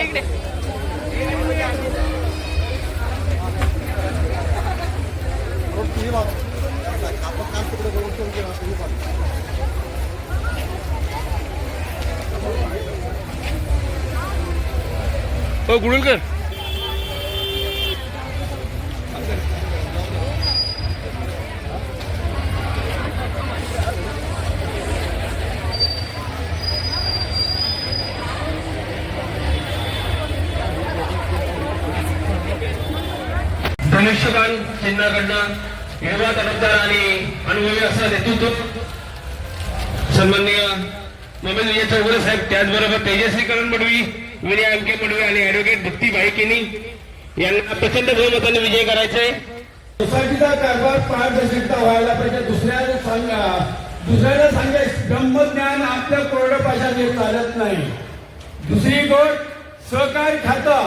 इकडे. हो गुडुलकर. धनुष्यबाण चिन्हाकडनं युवा तडफदार आणि अनुभवी असं नेतृत्व सन्माननीय मोमेन विजय चौगुले साहेब, त्याचबरोबर तेजस्वी करण मडवी, विनय अंके मडवी आणि ऍडव्होकेट भक्ती भाईकेनी यांना प्रचंड बहुमताने विजय करायचे. सोसायटीचा कारभार पारदर्शकता व्हायला पाहिजे. दुसऱ्याला सांगा ब्रह्मज्ञान आपल्या कोरड्या भाषाने चालत नाही. दुसरी गोष्ट सहकारी खातं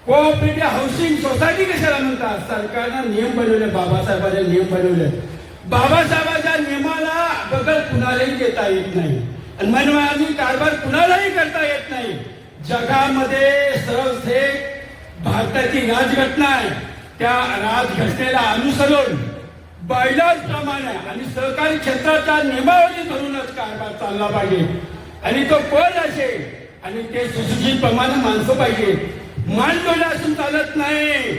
कोऑपरेटिव्ह हाऊसिंग सोसायटी कशाला म्हणतात? सरकारनं नियम बनवले, बाबासाहेबांचे नियम बनवले. बाबासाहेबांच्या नियमाला बगल कुणालाही देता येत नाही आणि मनमानी कारभार कुणालाही करता येत नाही. जगामध्ये सर्वश्रेष्ठ भारताची राजघटना आहे. त्या राजघटनेला अनुसरून बायलॉज प्रमाणे आणि सहकारी क्षेत्राच्या नियमावली धरूनच कारभार चालला पाहिजे. आणि तो कोण असेल आणि ते सुशिक्षित प्रमाणे माणसं पाहिजे. मानडोला असून चालत नाही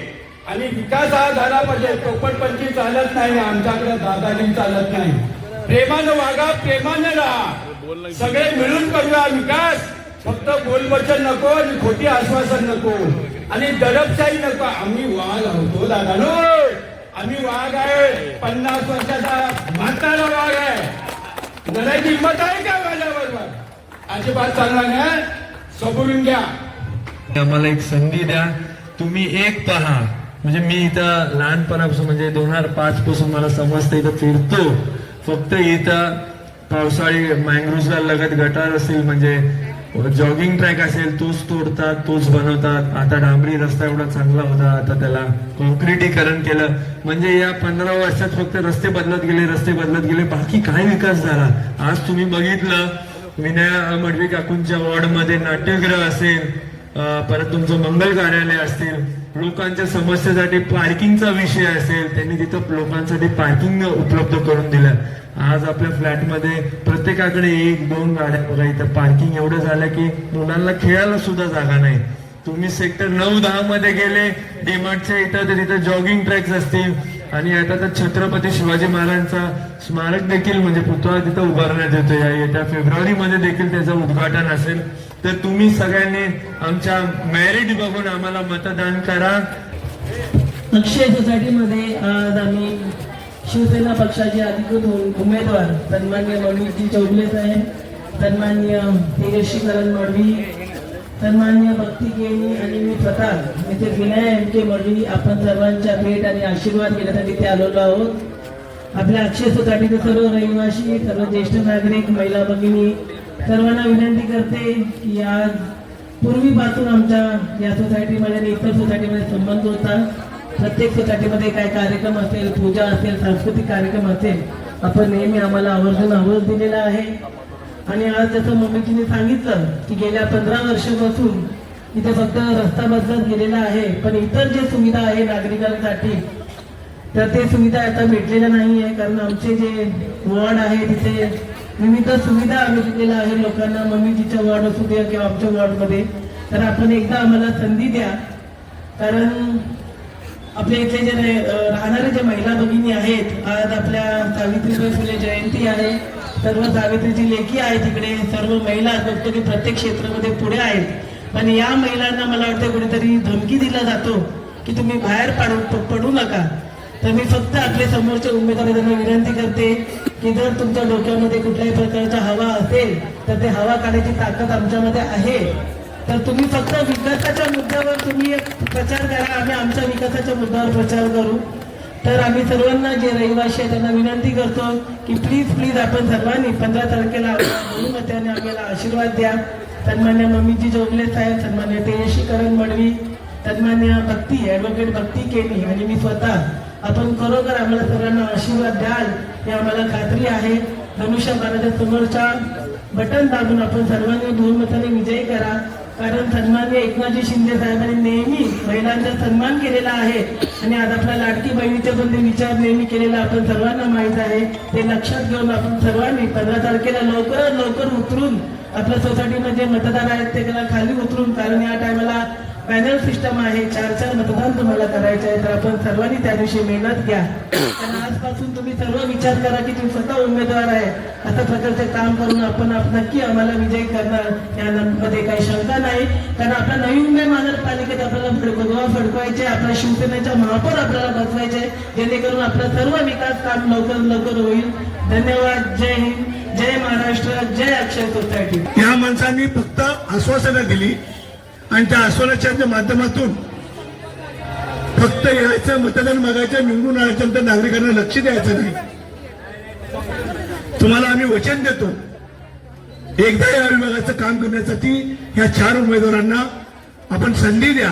आणि विकास हा झाला पाहिजे. पोपटपंची चालत नाही, आमच्याकडे दादागिरी चालत नाही. प्रेमानं वागा, प्रेमानं राहा, सगळे मिळून करूया विकास. फक्त बोलवचन नको आणि खोटी आश्वासन नको आणि दडपशाही नको. आम्ही वाघ आहोत दादानो, आम्ही वाघ आहे. 50 वर्षाचा म्हातारा वाघ आहे. लढायची हिंमत आहे का माझ्याबरोबर? अजिबात चालणार नाही. सबुरून घ्या. आम्हाला एक संधी द्या. तुम्ही एक पहा, म्हणजे मी इथं लहानपणापासून म्हणजे 2005 पासून मला समजतं इथं फिरतो. फक्त इथं पावसाळी मँग्रोव्हला लगत गटार असेल, म्हणजे जॉगिंग ट्रॅक असेल, तोच तोडतात, तोच बनवतात. आता डांबरी रस्ता एवढा चांगला होता, आता त्याला कॉन्क्रिटीकरण केलं. म्हणजे या 15 वर्षात फक्त रस्ते बदलत गेले, बाकी काय विकास झाला? आज तुम्ही बघितलं विनय मडवी काकूंच्या वॉर्डमध्ये नाट्यगृह असेल, परत तुमचं मंगल कार्यालय असतील, लोकांच्या समस्येसाठी पार्किंगचा विषय असेल, त्यांनी तिथं लोकांसाठी पार्किंग उपलब्ध करून दिलं. आज आपल्या फ्लॅटमध्ये प्रत्येकाकडे 1-2 गाड्या बघा. इथं पार्किंग एवढं झालं की मुलांना खेळायला सुद्धा जागा नाही. तुम्ही सेक्टर 9-10 मध्ये गेले डीमार्टच्या इथं, तर तिथं जॉगिंग ट्रॅक्स असतील आणि आता तर छत्रपती शिवाजी महाराजांचा स्मारक देखील म्हणजे पुतळा तिथं उभारण्यात येतो. येत्या फेब्रुवारीमध्ये देखील त्याचं उद्घाटन असेल. तर तुम्ही सगळ्यांनी आमच्या मेरिट बघून आम्हाला मतदान करा. अक्षय सोसायटीमध्ये आज आम्ही शिवसेना पक्षाचे अधिकृत उमेदवार सन्मान्य मनोजजी चौगुले साहेब, सन्मान्य तेजस्वी करण मडवी, सन्मान्य भक्ती केनी आणि मी स्वतः इथे विनय यांचे मडवी आपण सर्वांच्या भेट आणि आशीर्वाद घेण्यासाठी इथे आलेलो आहोत. आपल्या अक्षय सोसायटीचे सर्व रहिवासी, सर्व ज्येष्ठ नागरिक, महिला भगिनी सर्वांना विनंती करते की आज पूर्वीपासून आमच्या या सोसायटीमध्ये आणि इतर सोसायटीमध्ये संबंध होता. प्रत्येक सोसायटीमध्ये काय कार्यक्रम असेल, पूजा असेल, सांस्कृतिक कार्यक्रम असेल, आपण नेहमी आम्हाला आवर्जून आवाज दिलेला आहे. आणि आज जसं मम्मीजीने सांगितलं की गेल्या 15 वर्षापासून इथे फक्त रस्ता बदलत गेलेला आहे, पण इतर जे सुविधा आहे नागरिकांसाठी तर ते सुविधा आता भेटलेल्या नाही आहे. कारण आमचे जे वॉर्ड आहे तिथे विविध सुविधा आम्ही दिलेल्या आहे लोकांना. मम्मीजीच्या वॉर्ड असू द्या किंवा आमच्या वॉर्डमध्ये, तर आपण एकदा आम्हाला संधी द्या. कारण आपल्या इथले जे राहणारे जे महिला भगिनी आहेत, आज आपल्या सावित्रीबाई फुले जयंती आहे, सर्व सावित्रीची लेखी आहे तिकडे, सर्व महिला बघतो की प्रत्येक क्षेत्रामध्ये पुढे आहेत. पण या महिलांना मला वाटतं कुठेतरी धमकी दिला जातो की तुम्ही बाहेर पडू नका. तर मी फक्त आपले समोरचे उमेदवारांना विनंती करते की जर तुमच्या डोक्यामध्ये कुठल्याही प्रकारचा हवा असेल तर ते हवा काढायची ताकद आमच्यामध्ये आहे. तर तुम्ही फक्त विकासाच्या मुद्द्यावर तुम्ही प्रचार करा, आम्ही आमच्या विकासाच्या मुद्द्यावर प्रचार करू. तर आम्ही सर्वांना जे रहिवासी आहेत त्यांना विनंती करतो की प्लीज आपण सर्वांनी 15 तारखेला बहुमताने आम्हाला आशीर्वाद द्या. सन्मान्य मम्मीजी चौगुले साहेब, सन्मान्य तेजस्वी करण मडवी, सन्मान्य भक्ती ऍडव्होकेट भक्ती केनी आणि मी स्वतः, आपण खरोखर आम्हाला सर्वांना आशीर्वाद द्याल हे आम्हाला खात्री आहे. धनुष्यबाणाच्या समोरच्या बटन दाबून आपण सर्वांनी बहुमताने विजयी करा. कारण सन्माननीय एकनाथजी शिंदे साहेबांनी नेहमी महिलांचा सन्मान केलेला आहे आणि आज आपल्या लाडकी बहिणीचे पण ते विचार नेहमी केलेला आपण सर्वांना माहीत आहे. ते लक्षात घेऊन आपण सर्वांनी 15 तारखेला लवकरात लवकर उतरून आपल्या सोसायटीमध्ये मतदार आहेत ते त्याला खाली उतरून, कारण या टायमाला पॅनल सिस्टम आहे, 4 मतदान तुम्हाला करायचे आहे. तर आपण सर्वांनी त्या दिवशी मेहनत घ्या. आणि आजपासून तुम्ही सर्व विचार करा की तुम्ही स्वतः उमेदवार आहे, अशा प्रकारचे काम करून आपण नक्की आम्हाला विजयी करणार यामध्ये काही शंका नाही. कारण आपल्या नवी मुंबई महानगरपालिकेत आपल्याला भगवा फडकवायचे, आपल्या शिवसेनेच्या महापौर आपल्याला बसवायचे, जेणेकरून आपला सर्व विकास काम लवकर लवकर होईल. धन्यवाद. जय हिंद, जय महाराष्ट्र, जय अक्षय सोसायटी. या माणसांनी फक्त आश्वासनं दिली आणि त्या आश्वासनाच्या माध्यमातून फक्त यायचं, मतदान मागायचं, निवडून आल्याच्या नंतर नागरिकांना लक्ष द्यायचं नाही. तुम्हाला आम्ही वचन देतो, एकदा या विभागाचं काम करण्यासाठी या 4 उमेदवारांना आपण संधी द्या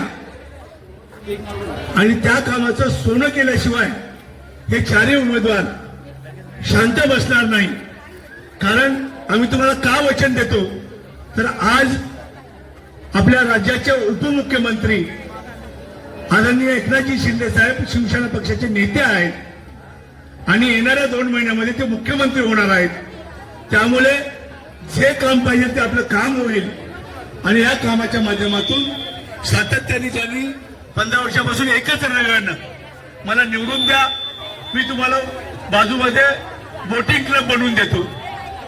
आणि त्या कामाचं सोनं केल्याशिवाय हे 4ही उमेदवार शांत बसणार नाही. कारण आम्ही तुम्हाला का वचन देतो, तर आज आपल्या राज्याचे उपमुख्यमंत्री आदरणीय एकनाथजी शिंदे साहेब शिवसेना पक्षाचे नेते आहेत आणि येणाऱ्या 2 महिन्यामध्ये ते मुख्यमंत्री होणार आहेत. त्यामुळे जे काम पाहिजे ते आपलं काम होईल आणि या कामाच्या माध्यमातून सातत्याने त्यांनी 15 वर्षापासून एकच रंगानं मला निवडून द्या, मी तुम्हाला बाजूमध्ये बोटिंग क्लब बनवून देतो.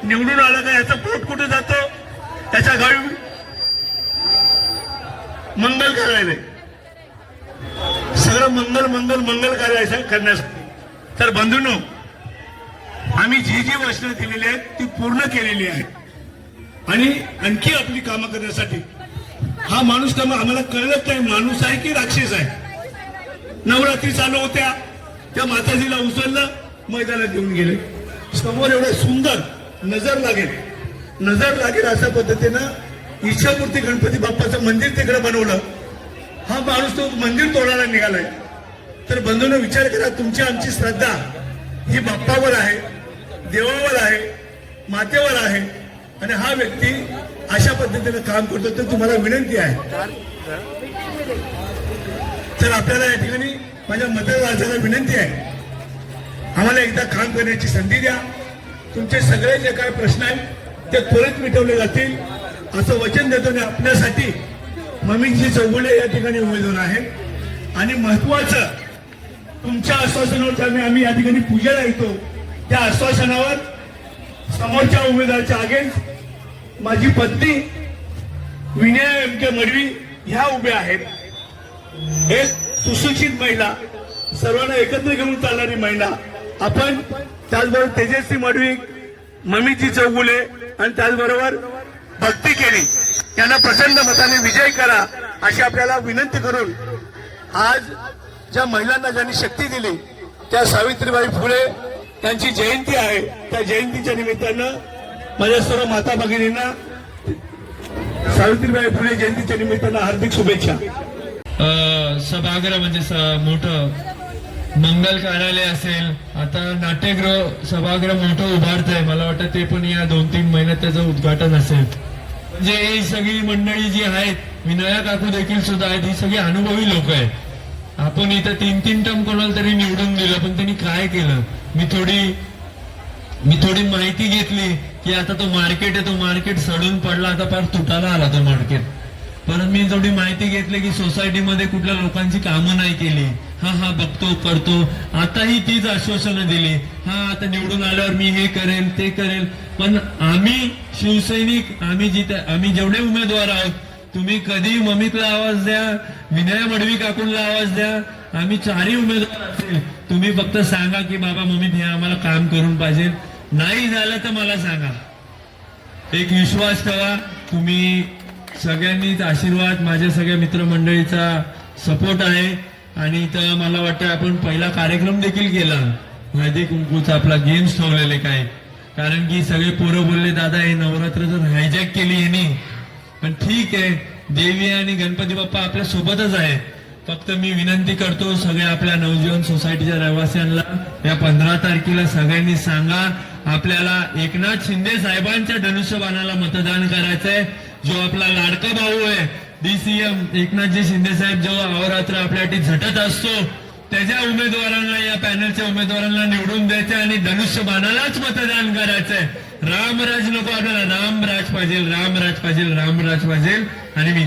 निवडून आलं का याचा पोट कुठे जातो, त्याच्या गावी मंगल करायला, सगळं मंगल मंगल मंगल करायचं करण्यासाठी. तर बंधूंनो, आम्ही जी वचनं दिलेली आहेत ती पूर्ण केलेली आहेत आणि आणखी आपली कामं करण्यासाठी हा माणूस तर आम्हाला कळलंच नाही माणूस आहे की राक्षस आहे. नवरात्री चालू होत्या, त्या माताजीला उचललं, मैदानात घेऊन गेले. समोर एवढं सुंदर नजर लागेल अशा पद्धतीनं इच्छापूर्ती गणपती बाप्पाचं मंदिर तिकडे बनवलं. हा माणूस तो मंदिर तोडायला निघालाय. तर बंधूंनो, विचार करा, तुमची आमची श्रद्धा ही बाप्पावर आहे, देवावर आहे, मातेवर आहे आणि हा व्यक्ती अशा पद्धतीनं काम करतो. तर तुम्हाला विनंती आहे, तर आपल्याला या ठिकाणी माझ्या मतदारांना विनंती आहे, आम्हाला एकदा काम करण्याची संधी द्या. तुमचे सगळे जे काय प्रश्न आहेत ते त्वरित मिटवले जातील असं वचन देतो. आणि आपल्यासाठी ममिकजी चौगुले या ठिकाणी उमेदवार आहेत आणि महत्वाचं तुमच्या आश्वासनावर आम्ही या ठिकाणी पूजेला येतो. त्या आश्वासनावर समोरच्या उमेदवाराच्या अगेन्स्ट माझी पत्नी विनया एम.के. मडवी ह्या उभ्या आहेत. एक सुशिक्षित महिला, सर्वांना एकत्र घेऊन चालणारी महिला. आपण त्याचबरोबर तेजस्वी मडवी, ममिकजी चौगुले आणि त्याचबरोबर भक्ती केली यांना प्रचंड मताने विजय करा अशी आपल्याला विनंती करून, आज ज्या महिलांना ज्यांनी शक्ती दिली त्या सावित्रीबाई फुले यांची जयंती आहे. त्या जयंतीच्या निमित्तानं माझ्या सर्व माता भगिनींना सावित्रीबाई फुले जयंतीच्या निमित्तानं हार्दिक शुभेच्छा. सभागृह म्हणजे मोठं मंगल कार्यालय असेल, आता नाट्यगृह सभागृह मोठं उभारत आहे. मला वाटतं ते पण या 2-3 महिन्यात त्याचं उद्घाटन असेल. म्हणजे ही सगळी मंडळी जी आहेत, विनया काकू देखील सुद्धा आहेत, ही सगळी अनुभवी लोक आहेत. आपण इथं 3 टर्म कोणाला तरी निवडून दिलं, पण त्यांनी काय केलं, मी थोडी माहिती घेतली की आता तो मार्केट आहे, तो मार्केट सडून पडला, आता फार तुटायला आला तो मार्केट. परत मी थोडी माहिती घेतली की सोसायटीमध्ये कुठल्या लोकांची कामं नाही केली. हा बघतो करतो. आताही तीच आश्वासनं दिली, आता निवडून आल्यावर मी हे करेल ते करेल. पण आम्ही शिवसैनिक, आम्ही जेवढे उमेदवार आहोत, तुम्ही कधी ममितला आवाज द्या, विनया मडवी काकूंना आवाज द्या, आम्ही 4ही उमेदवार असेल, तुम्ही फक्त सांगा की बाबा ममित हे आम्हाला काम करून पाहिजे. नाही झालं तर मला सांगा. एक विश्वास ठेवा, तुम्ही सगळ्यांनीच आशीर्वाद, माझ्या सगळ्या मित्रमंडळीचा सपोर्ट आहे. आणि तर मला वाटतं आपण पहिला कार्यक्रम देखील केला, हळदी कुंकूचा आपला गेम्स ठेवलेले काय, कारण की सगळे पोरं बोलले दादा हे नवरात्र जर हायजॅक केली यांनी. पण ठीक आहे, देवी आणि गणपती बाप्पा आपल्या सोबतच आहे. फक्त मी विनंती करतो सगळ्या आपल्या नवजीवन सोसायटीच्या रहिवाशांना, या 15 तारखेला सगळ्यांनी सांगा आपल्याला एकनाथ शिंदे साहेबांच्या धनुष्यबाणाला मतदान करायचंय. जो आपला लाडका भाऊ आहे DCM एकनाथजी शिंदे साहेब जो अहोरात्र आपल्यासाठी झटत असतो, त्याच्या उमेदवारांना, या पॅनलच्या उमेदवारांना निवडून द्यायचं आणि धनुष्यबाणालाच मतदान करायचंय. रामराज नको आपल्याला, रामराज पाहिजे, रामराज पाहिजे, रामराज पाहिजे. आणि मी